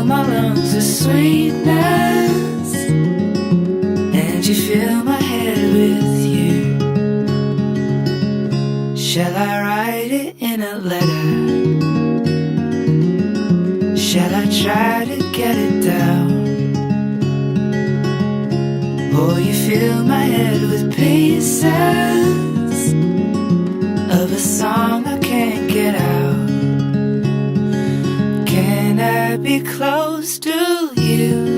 fill my lungs with sweetness, and you fill my head with you. Shall I write it in a letter? Shall I try to get it down? Or you fill my head with pieces of a song I can't get out? Can I be close to you?